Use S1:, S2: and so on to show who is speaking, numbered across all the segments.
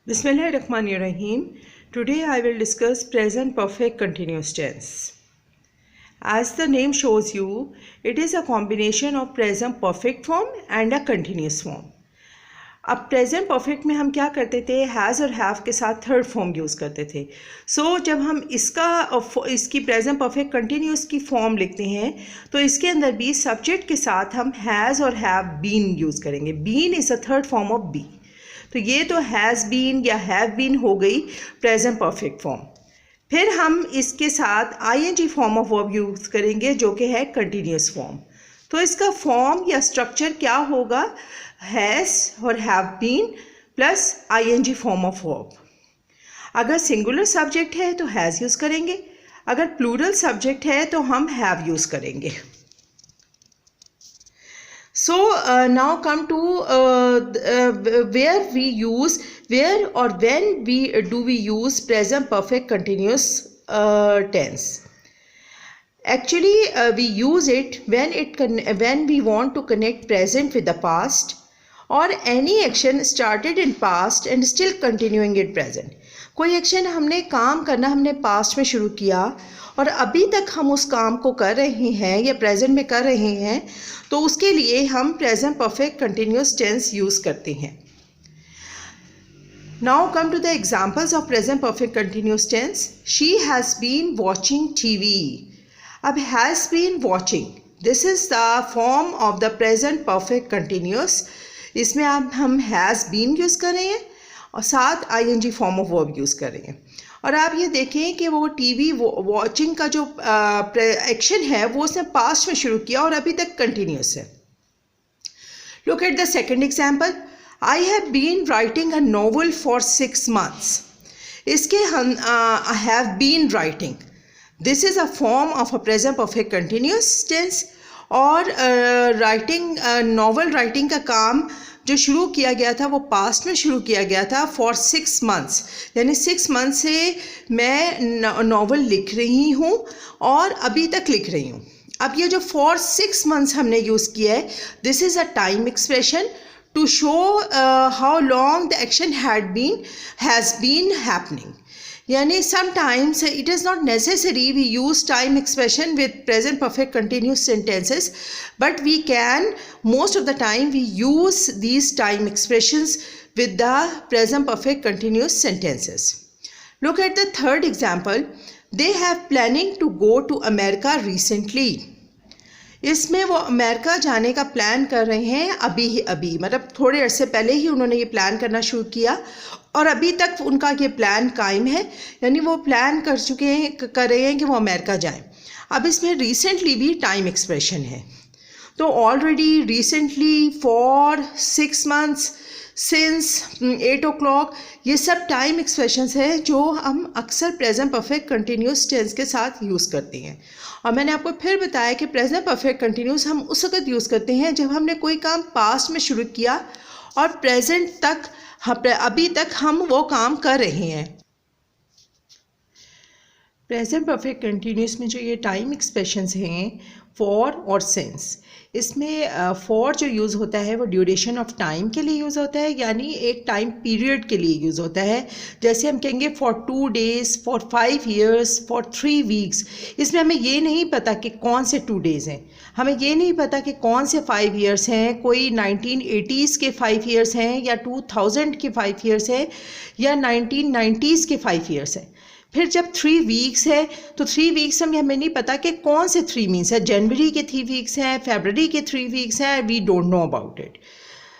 S1: Bismillahirrahmanirrahim. Today I will discuss present perfect continuous tense. As the name shows you, it is a combination of present perfect form and a continuous form. अब present perfect में हम क्या करते थे, has और have के साथ third form use करते थे. जब हम इसकी प्रेजेंट परफेक्ट कंटिन्यूस की फॉर्म लिखते हैं तो इसके अंदर भी सब्जेक्ट के साथ हम हैज़ और हैव बीन यूज़ करेंगे. Been is a third form of be. तो ये तो हैज़ बीन या हैव बीन हो गई प्रेजेंट परफेक्ट फॉर्म. फिर हम इसके साथ ING form of verb use करेंगे जो कि है कंटिन्यूस फॉर्म. तो इसका फॉर्म या स्ट्रक्चर क्या होगा, हैज़ और have been plus ING form of verb. अगर सिंगुलर सब्जेक्ट है तो हैज़ यूज़ करेंगे, अगर प्लूरल सब्जेक्ट है तो हम हैव यूज़ करेंगे. So now come to where or when do we use present perfect continuous tense. Actually we use it when we want to connect present with the past or any action started in past and still continuing in present. कोई action हमने काम करना हमने past में शुरू किया और अभी तक हम उस काम को कर रहे हैं या प्रेजेंट में कर रहे हैं, तो उसके लिए हम present perfect continuous tense use करते हैं. Now come to the examples of present perfect continuous tense. She has been watching TV. अब has been watching, this is the form of the present perfect continuous. इसमें अब हम has been use कर रहे हैं और साथ ING form of verb use कर रहे हैं. और आप ये देखें कि वो टीवी वॉचिंग का जो एक्शन है वो उसने पास्ट में शुरू किया और अभी तक कंटिन्यूस है. Look at the second example. I have been writing a novel for 6 months. इसके I have been writing, this is a form of a present perfect continuous tense. और राइटिंग नॉवल राइटिंग का काम जो शुरू किया गया था वो पास्ट में शुरू किया गया था फॉर 6 months, यानी 6 months से मैं नॉवल लिख रही हूँ और अभी तक लिख रही हूँ. अब ये जो फॉर 6 months हमने यूज़ किया है, this is a time expression to show how long the action has been happening. Yani sometimes it is not necessary we use time expression with present perfect continuous sentences, but we can, most of the time we use these time expressions with the present perfect continuous sentences. Look at the third example. They have planning to go to America recently. इसमें वो America जाने का plan कर रहे हैं अभी मतलब थोड़े अरसे पहले ही उन्होंने ये प्लान करना शुरू किया और अभी तक उनका ये प्लान कायम है, यानी वो प्लान कर रहे हैं कि वो अमेरिका जाएं. अब इसमें रिसेंटली भी टाइम एक्सप्रेशन है. तो already, recently, for, 6 months, since, 8 o'clock, ये सब टाइम एक्सप्रेशंस हैं जो हम अक्सर प्रेजेंट परफेक्ट कंटिन्यूस टेंस के साथ यूज़ करते हैं. और मैंने आपको फिर बताया कि प्रेजेंट परफेक्ट कंटिन्यूस हम उस वक्त यूज़ करते हैं जब हमने कोई काम पास्ट में शुरू किया और प्रेजेंट तक अभी तक हम वो काम कर रहे हैं. प्रेजेंट परफेक्ट कंटिन्यूस में जो ये टाइम एक्सप्रेशंस हैं फॉर और सिंस, इसमें फॉर जो यूज़ होता है वो ड्यूरेशन ऑफ टाइम के लिए यूज़ होता है, यानी एक टाइम पीरियड के लिए यूज़ होता है. जैसे हम कहेंगे for 2 days, for 5 years, for 3 weeks. इसमें हमें ये नहीं पता कि कौन से 2 days हैं, हमें ये नहीं पता कि कौन से 5 years हैं, कोई 1980s के 5 years हैं या 2000 के 5 years हैं या 1990s के 5 years हैं. फिर जब 3 weeks है तो 3 weeks में हमें नहीं पता कि कौन से 3 मीन्स है, जनवरी के 3 weeks हैं, फरवरी के 3 weeks हैं, we don't know about it.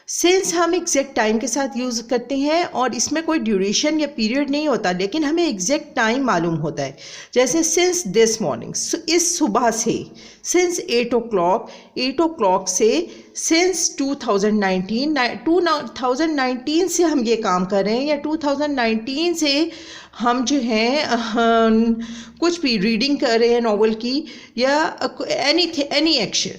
S1: Since हम एग्जैक्ट टाइम के साथ यूज़ करते हैं और इसमें कोई ड्यूरेशन या पीरियड नहीं होता, लेकिन हमें एग्जैक्ट टाइम मालूम होता है. जैसे सिंस दिस मॉर्निंग, इस सुबह से, सिंस 8 o'clock से, सिंस 2019 से हम ये काम कर रहे हैं या 2019 से हम जो हैं कुछ भी रीडिंग कर रहे हैं नॉवल की या any action.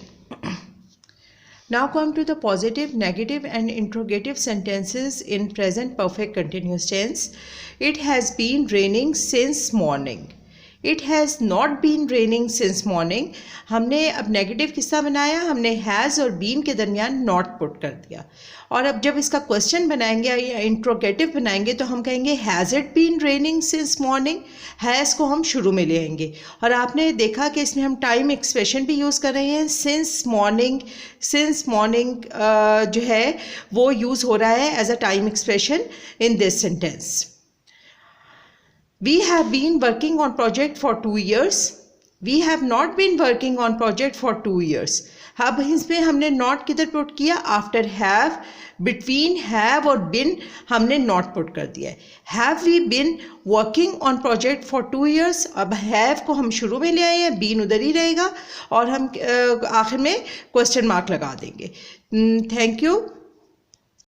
S1: Now come to the positive, negative and interrogative sentences in present perfect continuous tense. It has been raining since morning. It has not been raining since morning. हमने अब negative किस्सा बनाया, हमने has और been के दरमियान not put कर दिया। और अब जब इसका क्वेश्चन बनाएंगे या इंट्रोगेटिव बनाएंगे तो हम कहेंगे has it been raining since morning. Has को हम शुरू में ले आएंगे और आपने देखा कि इसमें हम टाइम एक्सप्रेशन भी यूज़ कर रहे हैं। सिंस मॉर्निंग जो है वो यूज़ हो रहा है as a time expression in this sentence. We have been working on project for 2 years. We have not been working on project for 2 years. अब इसमें हमने not किधर पुट किया? आफ्टर हैव, बिटवीन हैव और बिन हमने not पुट कर दिया है। Have we been working on project for 2 years? अब हैव को हम शुरू में ले आए हैं, बीन उधर ही रहेगा और हम आखिर में क्वेश्चन मार्क लगा देंगे। Thank you.